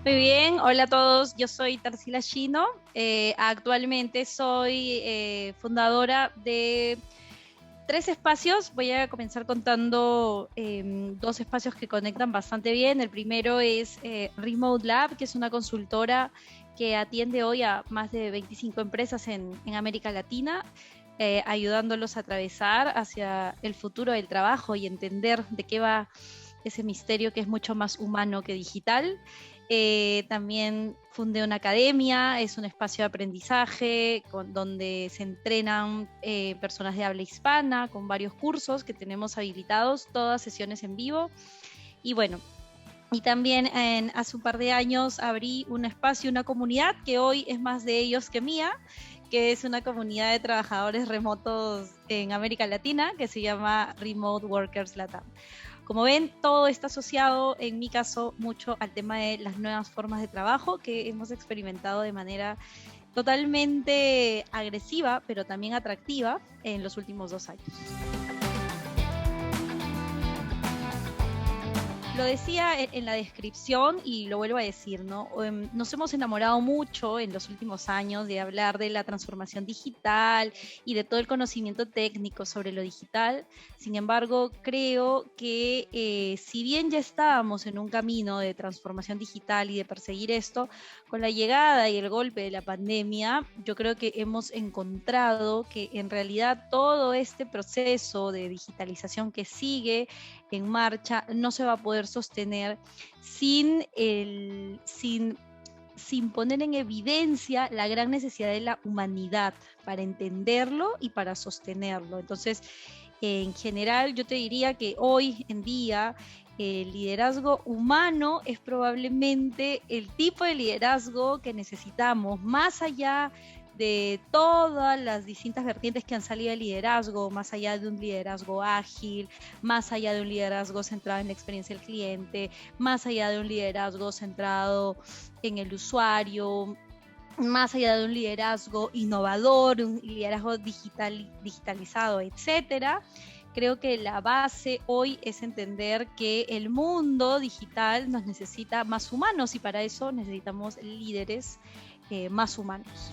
Muy bien, hola a todos, yo soy Tarsila Shino, actualmente soy fundadora de tres espacios. Voy a comenzar contando dos espacios que conectan bastante bien. El primero es Remote Lab, que es una consultora que atiende hoy a más de 25 empresas en América Latina, ayudándolos a atravesar hacia el futuro del trabajo y entender de qué va ese misterio que es mucho más humano que digital. También fundé una academia, es un espacio de aprendizaje donde se entrenan personas de habla hispana con varios cursos que tenemos habilitados, todas sesiones en vivo. Y bueno, y también hace un par de años abrí un espacio, una comunidad que hoy es más de ellos que mía, que es una comunidad de trabajadores remotos en América Latina que se llama Remote Workers Latam. Como ven, todo está asociado, en mi caso, mucho al tema de las nuevas formas de trabajo que hemos experimentado de manera totalmente agresiva, pero también atractiva en los últimos 2 años. Lo decía en la descripción y lo vuelvo a decir, ¿no? Nos hemos enamorado mucho en los últimos años de hablar de la transformación digital y de todo el conocimiento técnico sobre lo digital. Sin embargo, creo que si bien ya estábamos en un camino de transformación digital y de perseguir esto, con la llegada y el golpe de la pandemia, yo creo que hemos encontrado que en realidad todo este proceso de digitalización que sigue en marcha no se va a poder sostener sin poner en evidencia la gran necesidad de la humanidad para entenderlo y para sostenerlo. Entonces, en general, yo te diría que hoy en día el liderazgo humano es probablemente el tipo de liderazgo que necesitamos, más allá de todas las distintas vertientes que han salido del liderazgo, más allá de un liderazgo ágil, más allá de un liderazgo centrado en la experiencia del cliente, más allá de un liderazgo centrado en el usuario, más allá de un liderazgo innovador, un liderazgo digitalizado, etcétera. Creo que la base hoy es entender que el mundo digital nos necesita más humanos y para eso necesitamos líderes más humanos.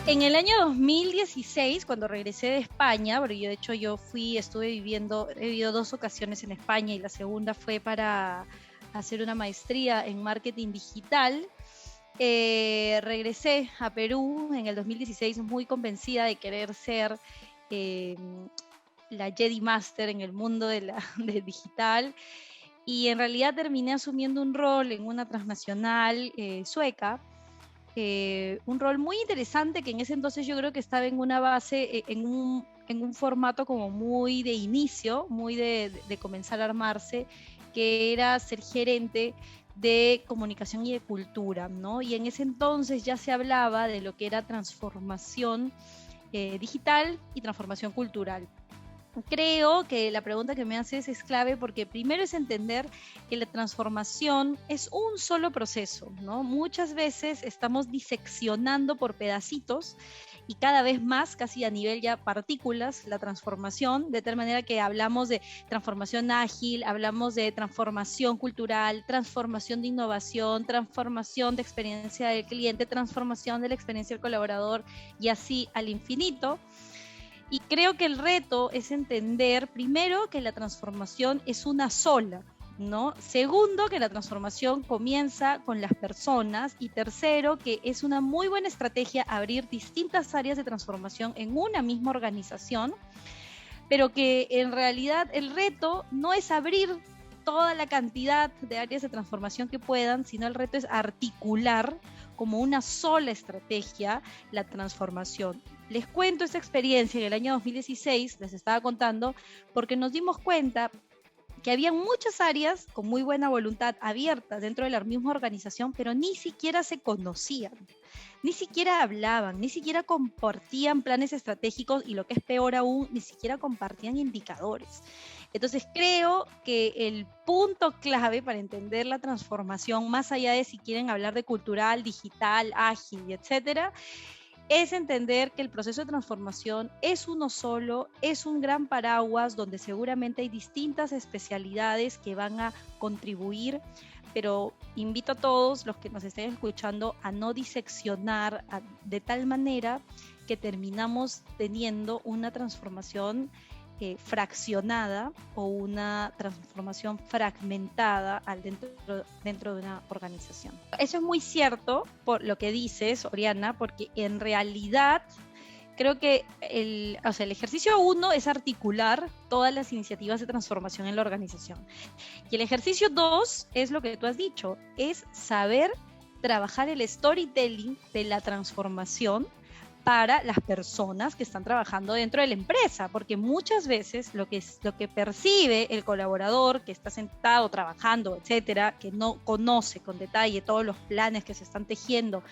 En el año 2016, cuando regresé de España, porque yo de hecho he vivido 2 ocasiones en España y la segunda fue para hacer una maestría en marketing digital. Regresé a Perú en el 2016 muy convencida de querer ser la Jedi Master en el mundo de digital, y en realidad terminé asumiendo un rol en una transnacional sueca, un rol muy interesante que en ese entonces yo creo que estaba en una base, en un formato como muy de inicio, muy de comenzar a armarse, que era ser gerente de comunicación y de cultura, ¿no? Y en ese entonces ya se hablaba de lo que era transformación digital y transformación cultural. Creo que la pregunta que me haces es clave porque primero es entender que la transformación es un solo proceso, ¿no? Muchas veces estamos diseccionando por pedacitos y cada vez más, casi a nivel ya partículas, la transformación, de tal manera que hablamos de transformación ágil, hablamos de transformación cultural, transformación de innovación, transformación de experiencia del cliente, transformación de la experiencia del colaborador y así al infinito. Y creo que el reto es entender, primero, que la transformación es una sola, ¿no? Segundo, que la transformación comienza con las personas. Y tercero, que es una muy buena estrategia abrir distintas áreas de transformación en una misma organización, pero que en realidad el reto no es abrir toda la cantidad de áreas de transformación que puedan, sino el reto es articular como una sola estrategia la transformación. Les cuento esta experiencia en el año 2016, les estaba contando, porque nos dimos cuenta que había muchas áreas con muy buena voluntad abiertas dentro de la misma organización, pero ni siquiera se conocían, ni siquiera hablaban, ni siquiera compartían planes estratégicos y lo que es peor aún, ni siquiera compartían indicadores. Entonces creo que el punto clave para entender la transformación, más allá de si quieren hablar de cultural, digital, ágil, etcétera, es entender que el proceso de transformación es uno solo, es un gran paraguas donde seguramente hay distintas especialidades que van a contribuir, pero invito a todos los que nos estén escuchando a no diseccionar de tal manera que terminamos teniendo una transformación fraccionada o una transformación fragmentada dentro de una organización. Eso es muy cierto por lo que dices, Oriana, porque en realidad creo que el ejercicio 1 es articular todas las iniciativas de transformación en la organización. Y el ejercicio 2 es lo que tú has dicho, es saber trabajar el storytelling de la transformación para las personas que están trabajando dentro de la empresa, porque muchas veces lo que percibe el colaborador que está sentado trabajando, etcétera, que no conoce con detalle todos los planes que se están tejiendo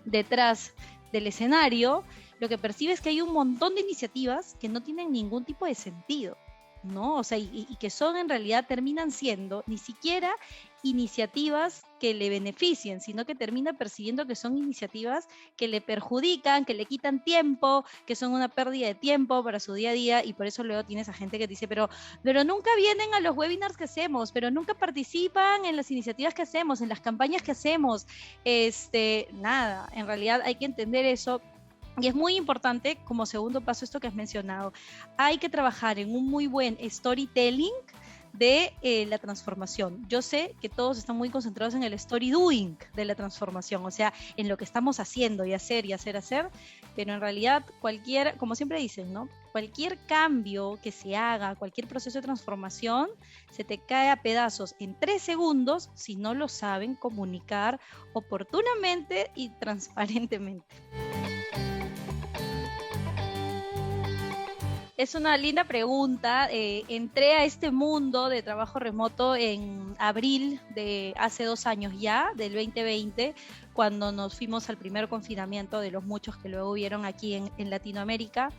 detrás del escenario, lo que percibe es que hay un montón de iniciativas que no tienen ningún tipo de sentido, ¿no? O sea, y que son en realidad, terminan siendo ni siquiera iniciativas que le beneficien, sino que termina percibiendo que son iniciativas que le perjudican, que le quitan tiempo, que son una pérdida de tiempo para su día a día, y por eso luego tienes a gente que dice, pero nunca vienen a los webinars que hacemos, pero nunca participan en las iniciativas que hacemos, en las campañas que hacemos. Nada, en realidad hay que entender eso. Y es muy importante, como segundo paso, esto que has mencionado, hay que trabajar en un muy buen storytelling de la transformación. Yo sé que todos están muy concentrados en el story doing de la transformación, o sea, en lo que estamos haciendo y hacer, pero en realidad como siempre dicen, ¿no? Cualquier cambio que se haga, cualquier proceso de transformación, se te cae a pedazos en 3 segundos si no lo saben comunicar oportunamente y transparentemente. Es una linda pregunta. Entré a este mundo de trabajo remoto en abril de hace 2 años ya, del 2020, cuando nos fuimos al primer confinamiento de los muchos que luego hubieron aquí en Latinoamérica.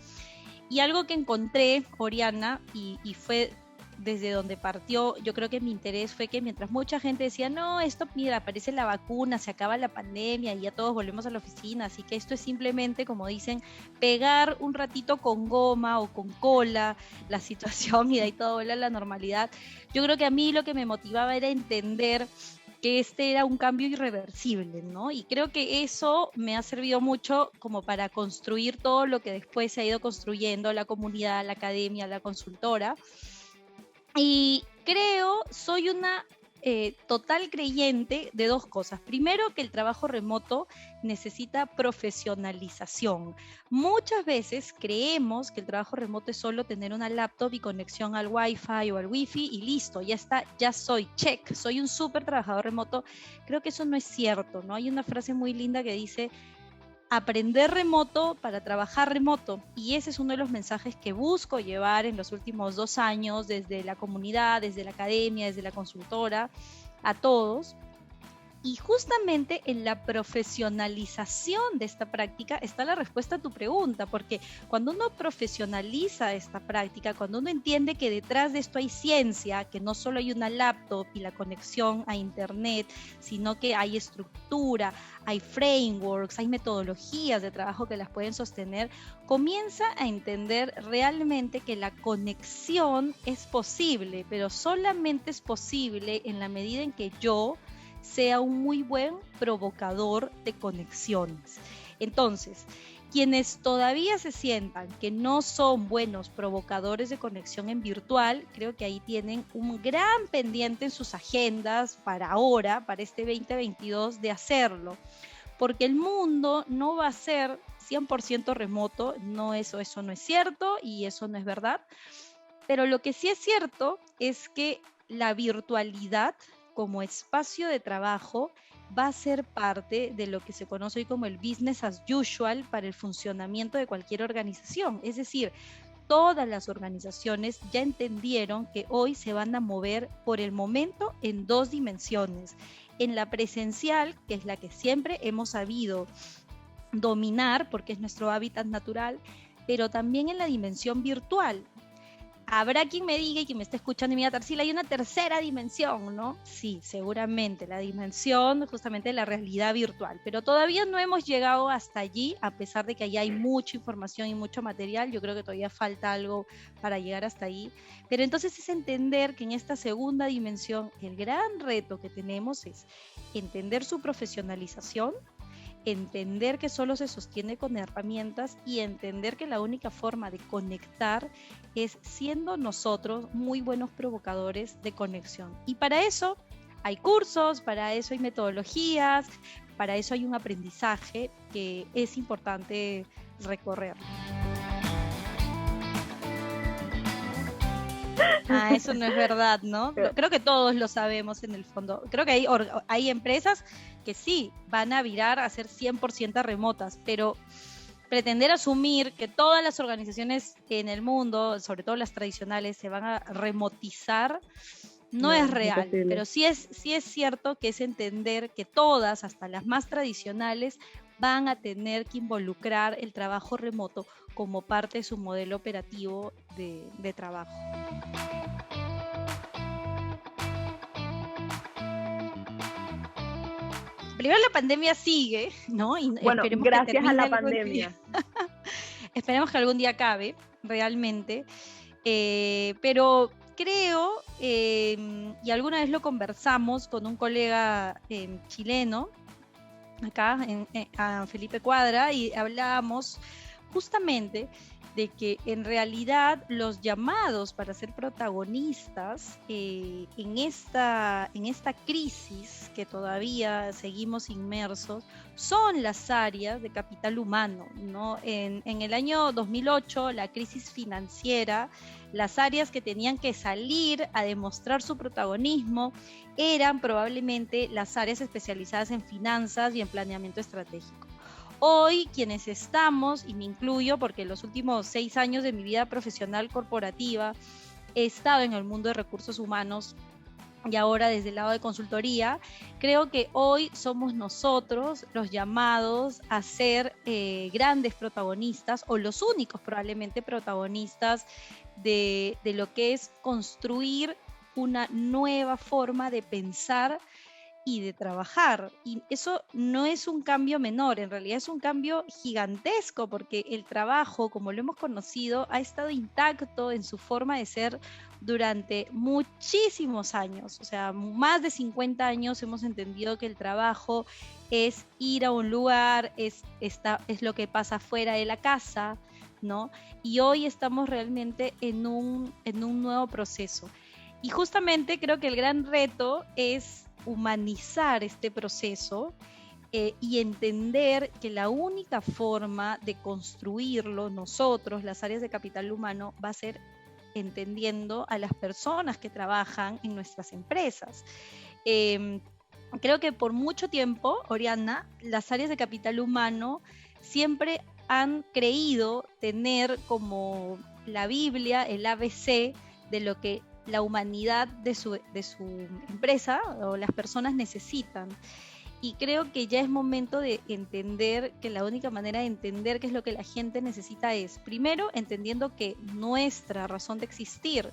Y algo que encontré, Oriana, y fue desde donde partió, yo creo que mi interés fue que mientras mucha gente decía, no, esto, mira, aparece la vacuna, se acaba la pandemia y ya todos volvemos a la oficina, así que esto es simplemente, como dicen, pegar un ratito con goma o con cola la situación y de ahí todo vuelve a la normalidad. Yo creo que a mí lo que me motivaba era entender que este era un cambio irreversible, ¿no? Y creo que eso me ha servido mucho como para construir todo lo que después se ha ido construyendo, la comunidad, la academia, la consultora. Y soy una total creyente de 2 cosas. Primero, que el trabajo remoto necesita profesionalización. Muchas veces creemos que el trabajo remoto es solo tener una laptop y conexión al Wi-Fi o al Wi-Fi y listo, ya está, ya soy, check, soy un súper trabajador remoto. Creo que eso no es cierto, ¿no? Hay una frase muy linda que dice, aprender remoto para trabajar remoto, y ese es uno de los mensajes que busco llevar en los últimos 2 años desde la comunidad, desde la academia, desde la consultora, a todos. Y justamente en la profesionalización de esta práctica está la respuesta a tu pregunta, porque cuando uno profesionaliza esta práctica, cuando uno entiende que detrás de esto hay ciencia, que no solo hay una laptop y la conexión a internet, sino que hay estructura, hay frameworks, hay metodologías de trabajo que las pueden sostener, comienza a entender realmente que la conexión es posible, pero solamente es posible en la medida en que yo sea un muy buen provocador de conexiones. Entonces, quienes todavía se sientan que no son buenos provocadores de conexión en virtual, creo que ahí tienen un gran pendiente en sus agendas para ahora, para este 2022, de hacerlo. Porque el mundo no va a ser 100% remoto, eso no es cierto y eso no es verdad. Pero lo que sí es cierto es que la virtualidad como espacio de trabajo va a ser parte de lo que se conoce hoy como el business as usual para el funcionamiento de cualquier organización. Es decir, todas las organizaciones ya entendieron que hoy se van a mover por el momento en 2 dimensiones. En la presencial, que es la que siempre hemos sabido dominar porque es nuestro hábitat natural, pero también en la dimensión virtual. Habrá quien me diga y quien me esté escuchando y me diga, Tarsila, hay una tercera dimensión, ¿no? Sí, seguramente, la dimensión justamente de la realidad virtual, pero todavía no hemos llegado hasta allí, a pesar de que allá hay mucha información y mucho material. Yo creo que todavía falta algo para llegar hasta ahí, pero entonces es entender que en esta segunda dimensión el gran reto que tenemos es entender su profesionalización, entender que solo se sostiene con herramientas y entender que la única forma de conectar es siendo nosotros muy buenos provocadores de conexión. Y para eso hay cursos, para eso hay metodologías, para eso hay un aprendizaje que es importante recorrer. Eso no es verdad, ¿no? Creo que todos lo sabemos en el fondo. Creo que hay empresas que sí van a virar a ser 100% remotas, pero pretender asumir que todas las organizaciones en el mundo, sobre todo las tradicionales, se van a remotizar, no es real, pero sí es cierto que es entender que todas, hasta las más tradicionales, van a tener que involucrar el trabajo remoto como parte de su modelo operativo de trabajo. Primero la pandemia sigue, ¿no? Y bueno, gracias a la pandemia. Esperemos que algún día acabe, realmente. Pero creo, y alguna vez lo conversamos con un colega chileno, acá, a Felipe Cuadra, y hablábamos justamente de que en realidad los llamados para ser protagonistas en esta crisis que todavía seguimos inmersos son las áreas de capital humano, ¿no? En el año 2008, la crisis financiera, las áreas que tenían que salir a demostrar su protagonismo eran probablemente las áreas especializadas en finanzas y en planeamiento estratégico. Hoy, quienes estamos, y me incluyo porque en los últimos 6 años de mi vida profesional corporativa he estado en el mundo de recursos humanos y ahora desde el lado de consultoría, creo que hoy somos nosotros los llamados a ser grandes protagonistas, o los únicos probablemente protagonistas de lo que es construir una nueva forma de pensar y de trabajar. Y eso no es un cambio menor, en realidad es un cambio gigantesco, porque el trabajo, como lo hemos conocido, ha estado intacto en su forma de ser durante muchísimos años. O sea, más de 50 años hemos entendido que el trabajo es ir a un lugar, es lo que pasa fuera de la casa, ¿no? Y hoy estamos realmente en un nuevo proceso. Y justamente creo que el gran reto es humanizar este proceso y entender que la única forma de construirlo nosotros, las áreas de capital humano, va a ser entendiendo a las personas que trabajan en nuestras empresas. Creo que por mucho tiempo, Oriana, las áreas de capital humano siempre han creído tener como la Biblia, el ABC de lo que la humanidad de su empresa o las personas necesitan. Y creo que ya es momento de entender que la única manera de entender qué es lo que la gente necesita es, primero, entendiendo que nuestra razón de existir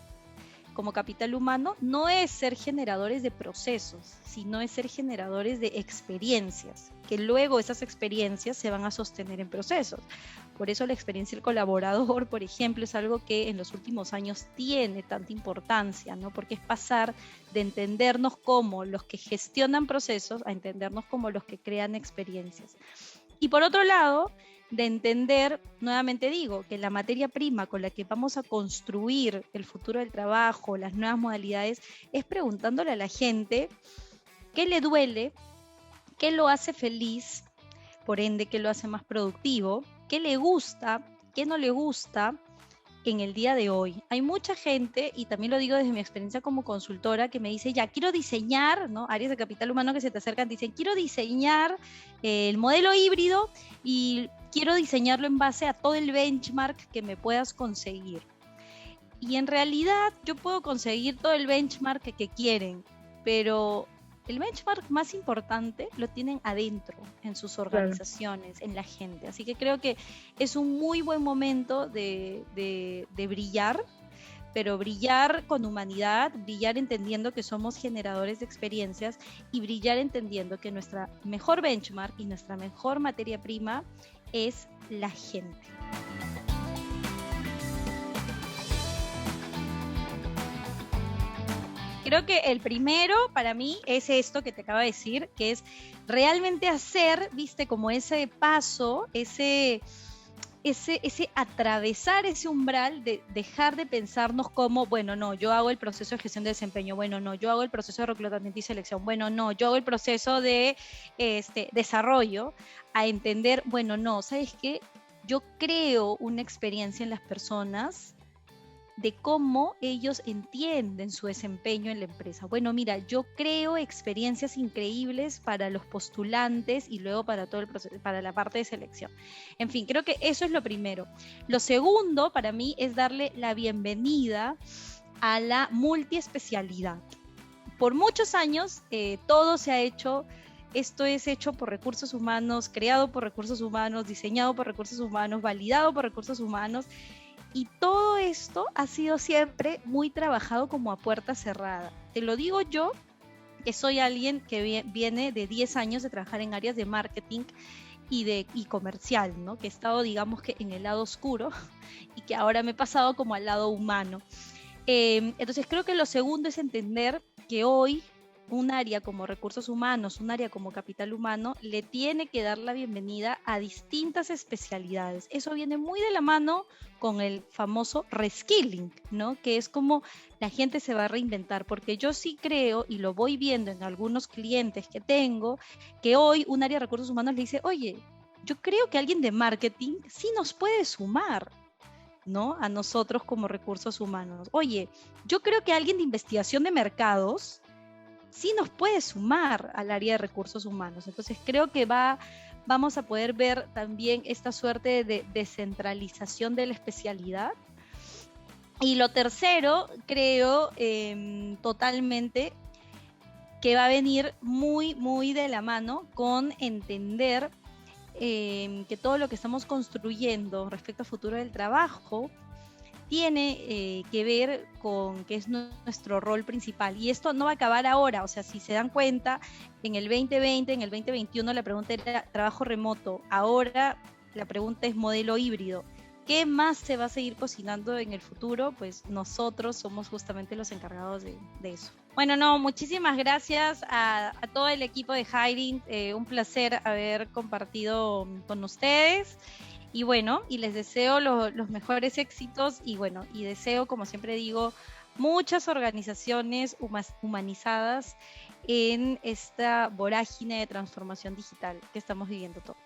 como capital humano no es ser generadores de procesos, sino es ser generadores de experiencias, que luego esas experiencias se van a sostener en procesos. Por eso la experiencia del colaborador, por ejemplo, es algo que en los últimos años tiene tanta importancia, ¿no? Porque es pasar de entendernos como los que gestionan procesos a entendernos como los que crean experiencias. Y por otro lado, de entender, nuevamente digo, que la materia prima con la que vamos a construir el futuro del trabajo, las nuevas modalidades, es preguntándole a la gente qué le duele, qué lo hace feliz, por ende, qué lo hace más productivo, qué le gusta, qué no le gusta en el día de hoy. Hay mucha gente, y también lo digo desde mi experiencia como consultora, que me dice, ya, quiero diseñar, ¿no? Áreas de capital humano que se te acercan, dicen, quiero diseñar el modelo híbrido y quiero diseñarlo en base a todo el benchmark que me puedas conseguir. Y en realidad yo puedo conseguir todo el benchmark que quieren, pero el benchmark más importante lo tienen adentro, en sus organizaciones, en la gente. Así que creo que es un muy buen momento de brillar, pero brillar con humanidad, brillar entendiendo que somos generadores de experiencias y brillar entendiendo que nuestra mejor benchmark y nuestra mejor materia prima es la gente. Creo que el primero para mí es esto que te acabo de decir, que es realmente hacer, viste, como ese paso, ese atravesar ese umbral de dejar de pensarnos como, bueno, no, yo hago el proceso de gestión de desempeño, bueno, no, yo hago el proceso de reclutamiento y selección, bueno, no, yo hago el proceso de desarrollo, a entender, bueno, no, ¿sabes qué? Yo creo una experiencia en las personas de cómo ellos entienden su desempeño en la empresa. Bueno, mira, yo creo experiencias increíbles para los postulantes y luego para todo el proceso, para la parte de selección. En fin, creo que eso es lo primero. Lo segundo para mí es darle la bienvenida a la multiespecialidad. Por muchos años todo se ha hecho. Esto es hecho por recursos humanos, creado por recursos humanos, diseñado por recursos humanos, validado por recursos humanos. Y todo esto ha sido siempre muy trabajado como a puerta cerrada. Te lo digo yo, que soy alguien que viene de 10 años de trabajar en áreas de marketing y comercial, ¿no? Que he estado, digamos que en el lado oscuro y que ahora me he pasado como al lado humano. Entonces creo que lo segundo es entender que hoy un área como recursos humanos, un área como capital humano, le tiene que dar la bienvenida a distintas especialidades. Eso viene muy de la mano con el famoso reskilling, ¿no? Que es como la gente se va a reinventar, porque yo sí creo, y lo voy viendo en algunos clientes que tengo, que hoy un área de recursos humanos le dice, oye, yo creo que alguien de marketing sí nos puede sumar, ¿no? A nosotros como recursos humanos. Oye, yo creo que alguien de investigación de mercados sí nos puede sumar al área de recursos humanos. Entonces creo que vamos a poder ver también esta suerte de descentralización de la especialidad. Y lo tercero, creo totalmente que va a venir muy, muy de la mano con entender que todo lo que estamos construyendo respecto al futuro del trabajo tiene que ver con qué es nuestro rol principal. Y esto no va a acabar ahora, o sea, si se dan cuenta, en el 2020, en el 2021 la pregunta era trabajo remoto, ahora la pregunta es modelo híbrido. ¿Qué más se va a seguir cocinando en el futuro? Pues nosotros somos justamente los encargados de eso. Bueno, no, muchísimas gracias a todo el equipo de Hiring, un placer haber compartido con ustedes. Y bueno, y les deseo los mejores éxitos y bueno, y deseo, como siempre digo, muchas organizaciones humanizadas en esta vorágine de transformación digital que estamos viviendo todos.